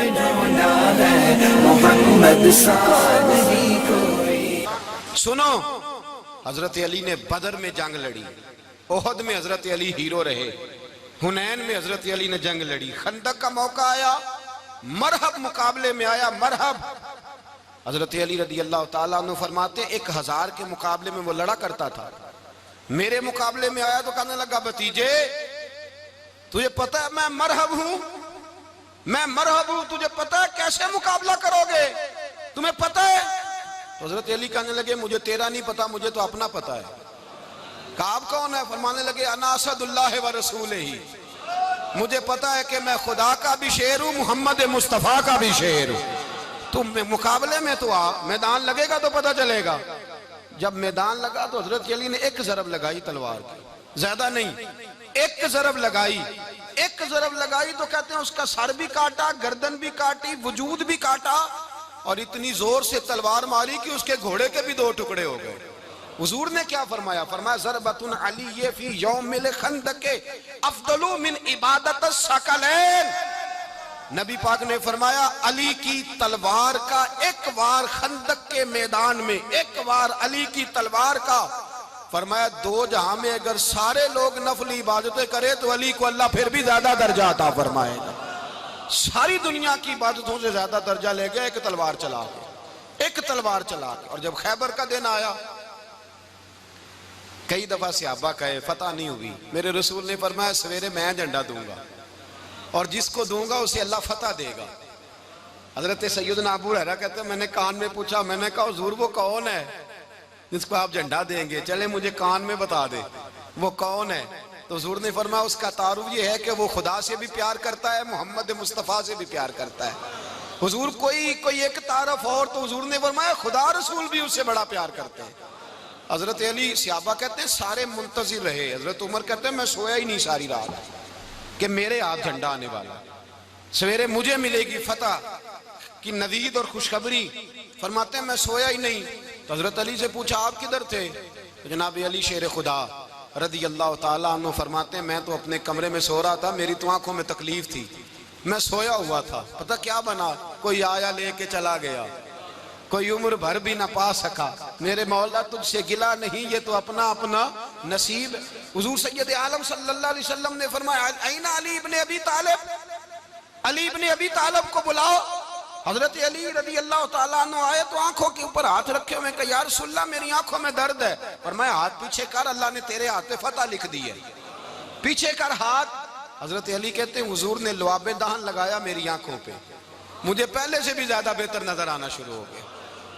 ڈھونڈا ہے محمد سا نہیں کوئی۔ سنو، حضرت علی نے بدر میں جنگ لڑی، احد میں حضرت علی ہیرو رہے، حنین میں حضرت علی نے جنگ لڑی، خندق کا موقع آیا، مرحب مقابلے میں آیا، مرحب۔ حضرت علی رضی اللہ تعالیٰ عنہ فرماتے 1000 کے مقابلے میں وہ لڑا کرتا تھا، میرے مقابلے میں آیا تو کہنے لگا بھتیجے تجھے پتہ ہے میں مرحب ہوں، میں مرحب ہوں، تجھے پتہ ہے کیسے مقابلہ کرو گے، تمہیں پتہ ہے؟ حضرت علی کہنے لگے مجھے تیرا نہیں پتا، مجھے تو اپنا پتا ہے۔ کہا آپ کون ہے؟ فرمانے لگے انا اسد اللہ و رسولہ، مجھے پتا ہے کہ میں خدا کا بھی شیر ہوں، محمد مصطفیٰ کا بھی شیر ہوں۔ تم مقابلے میں تو آ، میدان لگے گا تو پتہ چلے گا۔ جب میدان لگا تو حضرت علی نے ایک ضرب لگائی تلوار کی، زیادہ نہیں، ایک ضرب لگائی، ایک ضرب لگائی تو کہتے ہیں اس کا سر بھی کاٹا، گردن بھی کاٹی، وجود بھی کاٹا، اور اتنی زور سے تلوار ماری کہ اس کے گھوڑے کے بھی 2 ٹکڑے ہو گئے۔ حضور نے کیا فرمایا؟ فرمایا ضربۃ علی فی یوم الخندق افضل من عبادت الثقلین۔ نبی پاک نے فرمایا علی کی تلوار کا ایک وار خندق کے میدان میں، ایک وار علی کی تلوار کا، فرمایا 2 جہاں میں اگر سارے لوگ نفل عبادتیں کرے تو علی کو اللہ پھر بھی زیادہ درجہ عطا فرمائے گا۔ ساری دنیا کی عبادتوں سے زیادہ درجہ لے گیا ایک تلوار چلا کے، ایک تلوار چلا کے۔ اور جب خیبر کا دن آیا، کئی دفعہ صحابہ کہے فتح نہیں ہوئی، میرے رسول نے فرمایا سویرے میں جھنڈا دوں گا اور جس کو دوں گا اسے اللہ فتح دے گا۔ حضرت سیدنا ابو ہریرہ کہتے ہیں میں نے کان میں پوچھا، میں نے کہا حضور وہ کون ہے جس کو آپ جھنڈا دیں گے؟ چلے مجھے کان میں بتا دے وہ کون ہے۔ تو حضور نے فرمایا اس کا تعارف یہ ہے کہ وہ خدا سے بھی پیار کرتا ہے، محمد مصطفیٰ سے بھی پیار کرتا ہے۔ حضور کوئی ایک تعارف اور، تو حضور نے فرمایا خدا رسول بھی اس سے بڑا پیار کرتے ہیں۔ حضرت علی صحابہ کہتے ہیں سارے منتظر رہے، حضرت عمر کہتے ہیں میں سویا ہی نہیں ساری رات کہ میرے ہاتھ جھنڈا آنے والا، سویرے مجھے ملے گی فتح کی نوید اور خوشخبری۔ فرماتے ہیں میں سویا ہی نہیں۔ تو حضرت علی سے پوچھا آپ کدھر تھے؟ تو جناب علی شیر خدا رضی اللہ تعالیٰ عنہ فرماتے ہیں میں تو اپنے کمرے میں سو رہا تھا، میری تو آنکھوں میں تکلیف تھی، میں سویا ہوا تھا، پتہ کیا بنا؟ کوئی آیا لے کے چلا گیا، کوئی عمر بھر بھی نہ پا سکا، میرے مولا تجھ سے گلا نہیں، یہ تو اپنا اپنا نصیب۔ حضور سید عالم صلی اللہ علیہ وسلم نے فرمایا این علی ابن ابی طالب، علی ابن ابی طالب کو بلاؤ۔ حضرت علی رضی اللہ تعالیٰ عنہ آئے تو آنکھوں کے اوپر ہاتھ رکھے ہوئے کہ یا رسول اللہ میری آنکھوں میں درد ہے۔ فرمایا ہاتھ پیچھے کر، اللہ نے تیرے ہاتھ پہ فتح لکھ دی ہے، پیچھے کر ہاتھ۔ حضرت علی کہتے ہیں حضور نے لعاب دہن لگایا میری آنکھوں پہ، مجھے پہلے سے بھی زیادہ بہتر نظر آنا شروع ہو گیا۔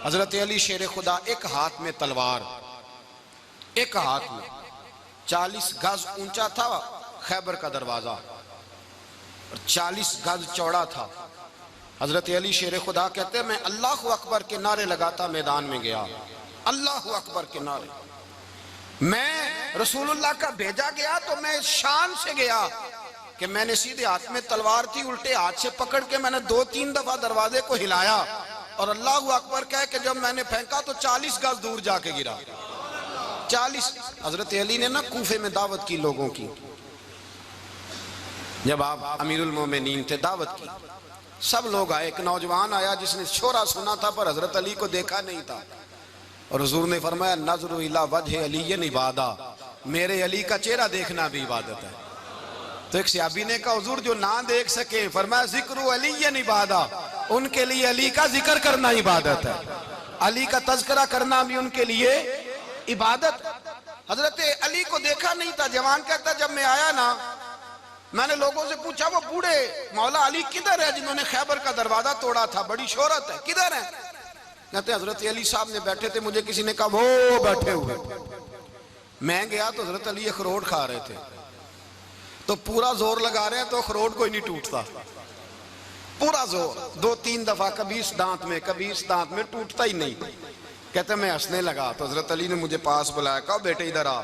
حضرت علی شیر خدا ایک ہاتھ میں تلوار، ایک ہاتھ میں 40 گز اونچا تھا خیبر کا دروازہ اور 40 گز چوڑا تھا۔ حضرت علی شیر خدا کہتے ہیں میں اللہ اکبر کے نعرے لگاتا میدان میں گیا، اللہ اکبر کے نعرے۔ میں رسول اللہ کا بھیجا گیا تو میں شان سے گیا کہ میں نے سیدھے ہاتھ میں تلوار تھی، الٹے ہاتھ سے پکڑ کے میں نے 2-3 دفعہ دروازے کو ہلایا اور اللہ اکبر کہہ کہ جب میں نے پھینکا تو 40 گز دور جا کے گرا، 40۔ حضرت علی نے نا کوفے میں دعوت کی لوگوں کی، جب آپ امیر المومنین تھے دعوت کی، سب لوگ آئے، ایک نوجوان آیا جس نے شورا سنا تھا پر حضرت علی کو دیکھا نہیں تھا، اور حضور نے فرمایا نظر الی وجہ علی عبادہ، میرے علی کا چہرہ دیکھنا بھی عبادت ہے۔ تو ایک صحابی نے کہا حضور جو نہ دیکھ سکے، فرمایا ذکر علی عبادہ، ان کے لیے علی کا ذکر کرنا عبادت ہے، علی کا تذکرہ کرنا بھی ان کے لیے عبادت۔ حضرت علی کو دیکھا نہیں تھا، جوان کہتا جب میں آیا نا میں نے لوگوں سے پوچھا وہ بوڑھے مولا علی کدھر ہے جنہوں نے خیبر کا دروازہ توڑا تھا، بڑی شہرت ہے، کدھر ہیں؟ کہتے حضرت علی صاحب نے بیٹھے تھے، مجھے کسی نے کہا وہ بیٹھے ہوئے۔ میں گیا تو حضرت علی اخروٹ کھا رہے تھے، تو پورا زور لگا رہے ہیں تو اخروٹ کوئی نہیں ٹوٹتا، پورا زور 2-3 دفعہ، کبھی اس دانت میں کبھی اس دانت میں، ٹوٹتا ہی نہیں۔ کہتے میں ہنسنے لگا تو حضرت علی نے مجھے پاس بلایا، کہا بیٹے ادھر آ۔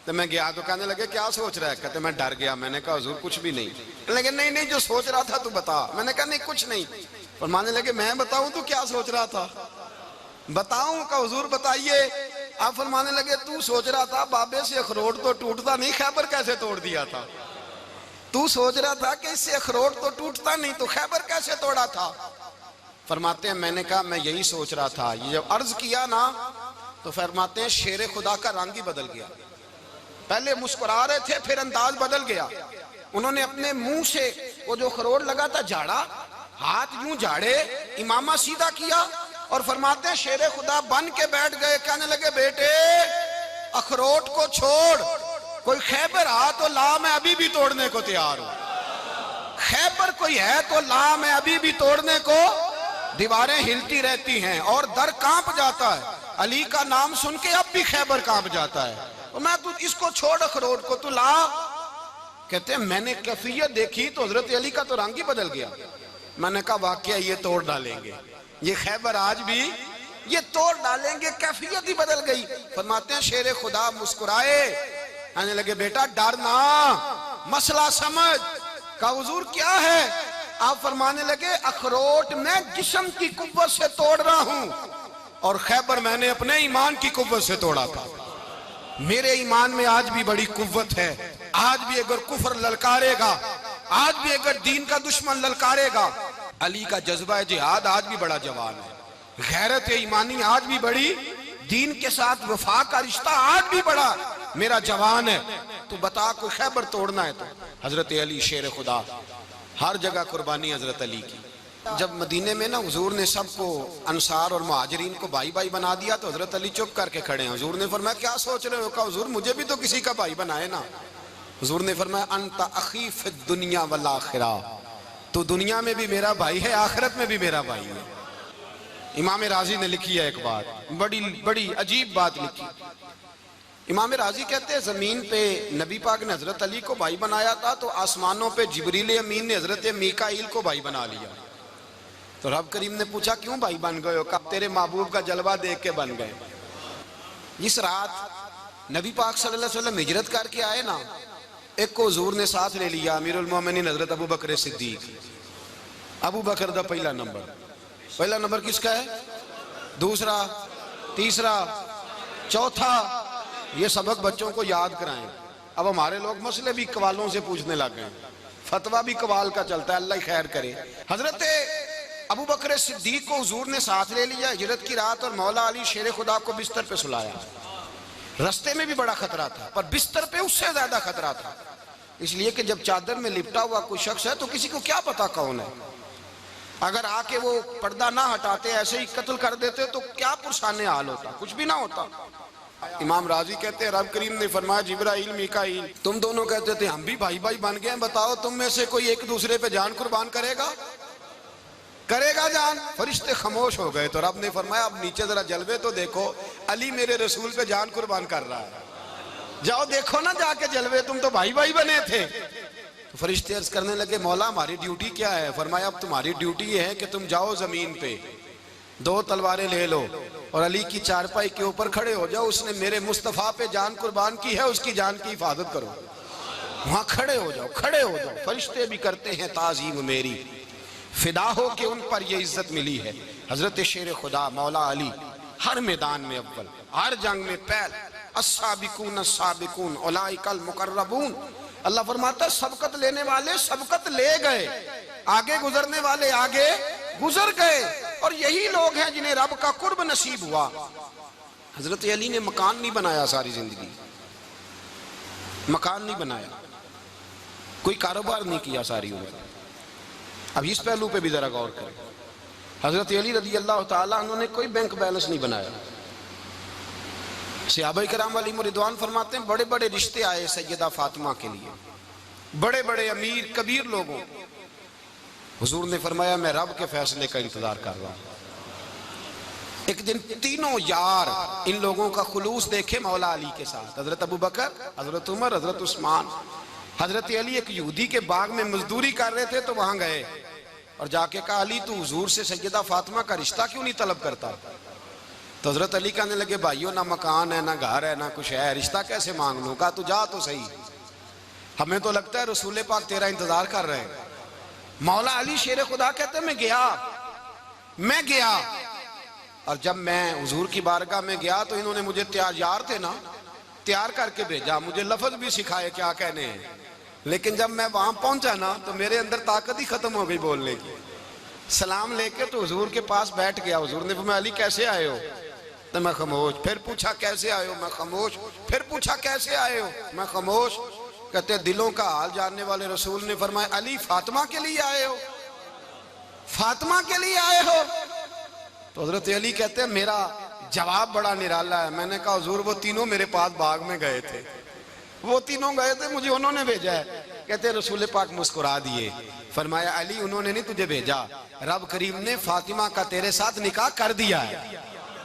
تو میں گیا تو کہنے لگے کیا سوچ رہا ہے؟ کہتے میں ڈر گیا، میں نے کہا حضور کچھ بھی نہیں۔ کہنے لگے نہیں جو سوچ رہا تھا تو بتا۔ میں نے کہا نہیں کچھ نہیں۔ فرمانے لگے میں بتاؤں تو کیا سوچ رہا تھا؟ بتاؤں؟ کہ حضور بتائیے۔ آپ فرمانے لگے تو سوچ رہا تھا بابے سے اخروٹ تو ٹوٹتا نہیں، خیبر کیسے توڑ دیا تھا؟ تو سوچ رہا تھا کہ اس سے اخروٹ تو ٹوٹتا نہیں، تو خیبر کیسے توڑا تھا؟ فرماتے ہیں میں نے کہا میں یہی سوچ رہا تھا. یہ جب عرض کیا نا تو فرماتے ہیں شیر خدا کا رنگ ہی بدل گیا. پہلے مسکرا رہے تھے، پھر انداز بدل گیا. انہوں نے اپنے منہ سے وہ جو اخروٹ لگا تھا جھاڑا، ہاتھ یوں جھاڑے، امامہ سیدھا کیا، اور فرماتے ہیں شیر خدا بن کے بیٹھ گئے. کہنے لگے بیٹے اخروٹ کو چھوڑ، کوئی خیبر آ تو لا، میں ابھی بھی توڑنے کو تیار ہوں. خیبر کوئی ہے تو لا، میں ابھی بھی توڑنے کو. دیواریں ہلتی رہتی ہیں اور در کانپ جاتا ہے. علی کا نام سن کے اب بھی خیبر کانپ جاتا ہے. میں تو اس کو چھوڑ اخروٹ کو، تو لا. کہتے ہیں میں نے کیفیت دیکھی تو حضرت علی کا تو رنگ ہی بدل گیا. میں نے کہا واقعہ یہ توڑ ڈالیں گے، یہ خیبر آج بھی یہ توڑ ڈالیں گے، کیفیت ہی بدل گئی. فرماتے ہیں شیر خدا مسکرائے، کہنے لگے بیٹا ڈرنا، مسئلہ سمجھ. کہا حضور کیا ہے؟ آپ فرمانے لگے اخروٹ میں جسم کی قوت سے توڑ رہا ہوں، اور خیبر میں نے اپنے ایمان کی قوت سے توڑا تھا. میرے ایمان میں آج بھی بڑی قوت ہے. آج بھی اگر کفر للکارے گا، آج بھی اگر دین کا دشمن للکارے گا، علی کا جذبہ جہاد آج بھی بڑا جوان ہے. غیرت ایمانی آج بھی بڑی، دین کے ساتھ وفا کا رشتہ آج بھی بڑا میرا جوان ہے. تو بتا کوئی خیبر توڑنا ہے تو حضرت علی شیر خدا، ہر جگہ قربانی حضرت علی کی. جب مدینے میں نا حضور نے سب کو انصار اور مہاجرین کو بھائی بھائی بنا دیا تو حضرت علی چپ کر کے کھڑے ہیں. حضور نے فرمایا کیا سوچ رہے ہو؟ کہا حضور مجھے بھی تو کسی کا بھائی بنائے نا. حضور نے فرمایا انت اخی فی الدنیا والآخرہ، تو دنیا میں بھی میرا بھائی ہے، آخرت میں بھی میرا بھائی ہے. امام راضی نے لکھی ہے ایک بات، بڑی عجیب بات لکھی. امام راضی کہتے ہیں زمین پہ نبی پاک نے حضرت علی کو بھائی بنایا تھا تو آسمانوں پہ جبریل امین نے حضرت میکائیل کو بھائی بنا لیا. تو رب کریم نے پوچھا کیوں بھائی بن گئے ہو؟ کہا تیرے محبوب کا جلوہ دیکھ کے بن گئے. جس رات نبی پاک صلی اللہ علیہ وسلم ہجرت کر کے آئے نا، ایک کو حضور نے ساتھ لے لیا، امیر المومنین حضرت ابو بکر صدیق. ابو بکر دا پہلا نمبر کس کا ہے؟ دوسرا، تیسرا، چوتھا. یہ سبق بچوں کو یاد کرائیں. اب ہمارے لوگ مسئلے بھی قوالوں سے پوچھنے لگ گئے، فتویٰ بھی قوال کا چلتا ہے، اللہ ہی خیر کرے. حضرت ابو بکر صدیق کو حضور نے ساتھ لے لیا ہجرت کی رات، اور مولا علی شیر خدا کو بستر پہ سلایا. رستے میں بھی بڑا خطرہ تھا، پر بستر پہ اس سے زیادہ خطرہ تھا، اس لیے کہ جب چادر میں لپٹا ہوا کوئی شخص ہے تو کسی کو کیا پتا کون ہے. اگر آ کے وہ پردہ نہ ہٹاتے، ایسے ہی قتل کر دیتے تو کیا پرسانے حال ہوتا، کچھ بھی نہ ہوتا. امام راضی کہتے ہیں رب کریم نے فرمایا جبرائیل میکائیل تم دونوں کہتے تھے ہم بھی بھائی بھائی بن گئے ہیں، بتاؤ تم میں سے کوئی ایک دوسرے پہ جان قربان کرے گا جان؟ فرشتے خاموش ہو گئے. تو رب نے فرمایا اب نیچے ذرا جلوے تو دیکھو، علی میرے رسول پہ جان قربان کر رہا ہے، جاؤ دیکھو نا جا کے جلوے، تم تو بھائی بھائی بنے تھے. تو فرشتے عرض کرنے لگے مولا ہماری ڈیوٹی کیا ہے؟ فرمایا اب تمہاری ڈیوٹی یہ ہے کہ تم جاؤ زمین پہ 2 تلواریں لے لو اور علی کی چارپائی کے اوپر کھڑے ہو جاؤ، اس نے میرے مصطفیٰ پہ جان قربان کی ہے، اس کی جان کی حفاظت کرو. وہاں کھڑے ہو جاؤ. فرشتے بھی کرتے ہیں تعظیم میری، فدا ہو کہ ان پر یہ عزت ملی ہے. حضرت شیر خدا مولا علی ہر میدان میں اول، ہر جنگ میں پہل. السابقون السابقون اولئک المقربون. اللہ فرماتا ہے سبقت لینے والے سبقت لے گئے، آگے گزرنے والے آگے گزر گئے، اور یہی لوگ ہیں جنہیں رب کا قرب نصیب ہوا. حضرت علی نے مکان نہیں بنایا، ساری زندگی مکان نہیں بنایا، کوئی کاروبار نہیں کیا ساری عمر. اب اس پہلو پہ بھی ذرا غور کریں. حضرت علی رضی اللہ تعالیٰ عنہ نے کوئی بینک بیلنس نہیں بنایا. صحابہ کرام علیہم رضوان فرماتے ہیں بڑے بڑے رشتے آئے سیدہ فاطمہ کے لیے، بڑے بڑے امیر کبیر لوگوں. حضور نے فرمایا میں رب کے فیصلے کا انتظار کر رہا ہوں. ایک دن تینوں یار ان لوگوں کا خلوص دیکھے مولا علی کے ساتھ، حضرت ابو بکر، حضرت عمر، حضرت عثمان. حضرت علی ایک یہودی کے باغ میں مزدوری کر رہے تھے تو وہاں گئے اور جا کے کہا علی تو حضور سے سیدہ فاطمہ کا رشتہ کیوں نہیں طلب کرتا؟ تو حضرت علی کہنے لگے بھائیو نہ مکان ہے، نہ گھر ہے، نہ کچھ ہے، رشتہ کیسے مانگ لوں؟ کہا تو جا تو صحیح، ہمیں تو لگتا ہے رسول پاک تیرا انتظار کر رہے ہیں. مولا علی شیر خدا کہتے ہیں میں گیا اور جب میں حضور کی بارگاہ میں گیا تو انہوں نے مجھے تیار کر کے بھیجا، مجھے لفظ بھی سکھائے کیا کہنے ہیں. لیکن جب میں وہاں پہنچا نا تو میرے اندر طاقت ہی ختم ہو گئی بولنے کی. سلام لے کے تو حضور کے پاس بیٹھ گیا. حضور نے فرمایا علی کیسے آئے ہو؟ تو میں خاموش. پھر پوچھا کیسے آئے ہو؟ میں خاموش. پھر پوچھا کیسے آئے ہو؟ میں خاموش. کہتے دلوں کا حال جاننے والے رسول نے فرمایا علی فاطمہ کے لیے آئے ہو؟ فاطمہ کے لیے آئے ہو؟ تو حضرت علی کہتے ہیں میرا جواب بڑا نرالا ہے. میں نے کہا حضور وہ تینوں میرے پاس باغ میں گئے تھے, وہ تینوں گئے تھے, مجھے انہوں نے بھیجا ہے. کہتے رسول پاک مسکرا دیے, فرمایا علی انہوں نے نہیں تجھے بھیجا, رب کریم نے فاطمہ کا تیرے ساتھ نکاح کر دیا ہے,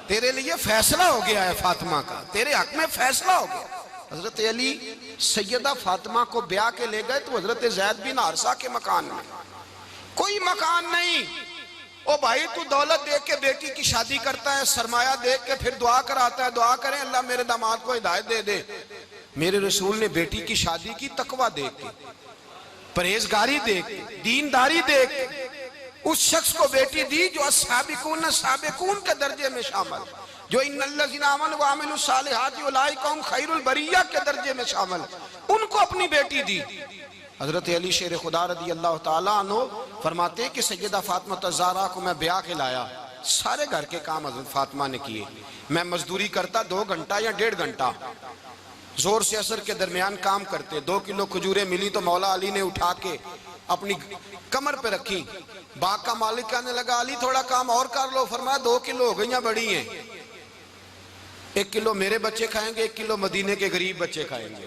تیرے لیے فیصلہ ہو گیا ہے فاطمہ کا, تیرے حق میں فیصلہ ہو گیا. حضرت علی سیدہ فاطمہ کو بیاہ کے لے گئے تو حضرت زید بن حارثہ کے مکان میں, کوئی مکان نہیں. او بھائی تو دولت دیکھ کے بیٹی کی شادی کرتا ہے, سرمایہ دیکھ کے پھر دعا کراتا ہے, دعا کریں اللہ میرے داماد کو ہدایت دے دے. میرے رسول نے بیٹی کی شادی کی تقوی دیکھ کے, پرہیزگاری دیکھ کے, دینداری دیکھ کے اس شخص کو بیٹی دی جو السابقون السابقون کے درجے میں شامل, جو ان الذین آمنوا وعملوا الصالحات اولئک هم خیر البریہ کے درجے میں شامل, ان کو اپنی بیٹی دی. حضرت علی شیر خدا رضی اللہ تعالیٰ عنہ فرماتے ہیں کہ سیدہ فاطمہ الزہرا کو میں بیاہ کے لایا, سارے گھر کے کام حضرت فاطمہ نے کیے. میں مزدوری کرتا 2 گھنٹہ یا 1.5 گھنٹہ, زور سے عصر کے درمیان کام کرتے. 2 کلو کھجوریں ملی تو مولا علی نے اٹھا کے اپنی کمر پہ رکھی. باغ کا مالک کہنے لگا علی تھوڑا کام اور کر لو. فرمایا 2 کلو ہو گئیاں بڑی ہیں, 1 کلو میرے بچے کھائیں گے, 1 کلو مدینے کے غریب بچے کھائیں گے.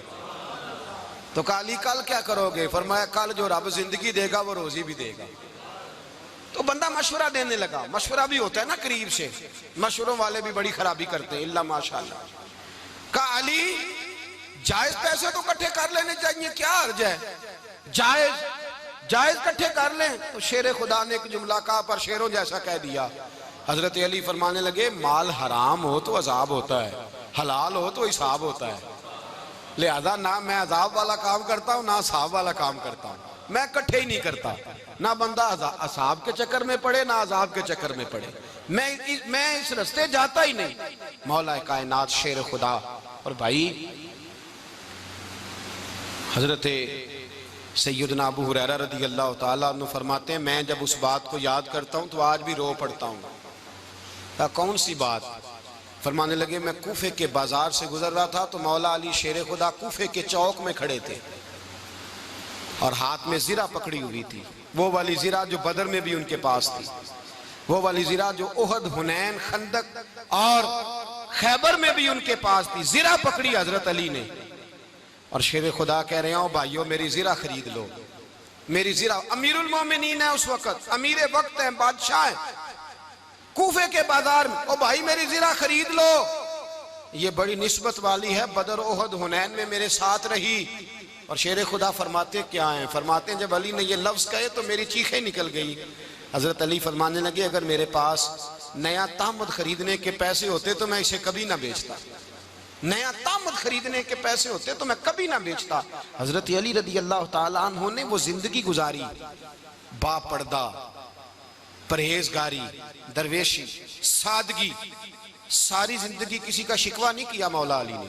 تو کہا علی کل کیا کرو گے؟ فرمایا کل جو رب زندگی دے گا وہ روزی بھی دے گا. تو بندہ مشورہ دینے لگا. مشورہ بھی ہوتا ہے نا قریب سے, مشوروں والے بھی بڑی خرابی کرتے ہیں اللہ ماشاءاللہ. کہا علی جائز پیسے تو کٹھے کر لینے چاہیے, کیا حرج ہے, جائز کٹھے کر لیں. تو شیر خدا نے ایک جملہ کہا پر شیروں جیسا کہہ دیا. حضرت علی فرمانے لگے مال حرام ہو تو عذاب ہوتا ہے, حلال ہو تو حساب ہوتا ہے. لہذا نہ میں عذاب والا کام کرتا ہوں نہ حساب والا کام کرتا ہوں, میں کٹھے ہی نہیں کرتا. نہ بندہ حساب کے چکر میں پڑے نہ عذاب کے چکر میں پڑے, میں اس رستے جاتا ہی نہیں. مولا کائنات شیر خدا. اور بھائی حضرت سیدنا ابو ہریرہ رضی اللہ تعالیٰ عنہ فرماتے ہیں میں جب اس بات کو یاد کرتا ہوں تو آج بھی رو پڑتا ہوں. کون سی بات؟ فرمانے لگے میں کوفے کے بازار سے گزر رہا تھا تو مولا علی شیر خدا کوفے کے چوک میں کھڑے تھے اور ہاتھ میں زرہ پکڑی ہوئی تھی, وہ والی زرہ جو بدر میں بھی ان کے پاس تھی, وہ والی زرہ جو احد, حنین, خندق اور خیبر میں بھی ان کے پاس تھی. زرہ پکڑی حضرت علی نے اور شیر خدا کہہ رہے ہیں بھائیو میری زرہ خرید لو. میری زرہ, امیر المومنین ہے اس وقت, امیر وقت ہیں, بادشاہ ہیں, کوفے کے بازار میں, او بھائی میری زرہ خرید لو. یہ بڑی نسبت والی ہے, بدر, احد, حنین میں میرے ساتھ رہی. اور شیر خدا فرماتے کیا ہیں؟ فرماتے ہیں جب علی نے یہ لفظ کہے تو میری چیخیں نکل گئی. حضرت علی فرمانے لگے اگر میرے پاس نیا تامد خریدنے کے پیسے ہوتے تو میں اسے کبھی نہ بیچتا, نیا تامد خریدنے کے پیسے ہوتے تو میں کبھی نہ بیچتا. حضرت علی رضی اللہ تعالیٰ عنہ نے وہ زندگی گزاری, با پردہ, پرہیزگاری, درویشی, سادگی, ساری زندگی کسی کا شکوہ نہیں کیا مولا علی نے.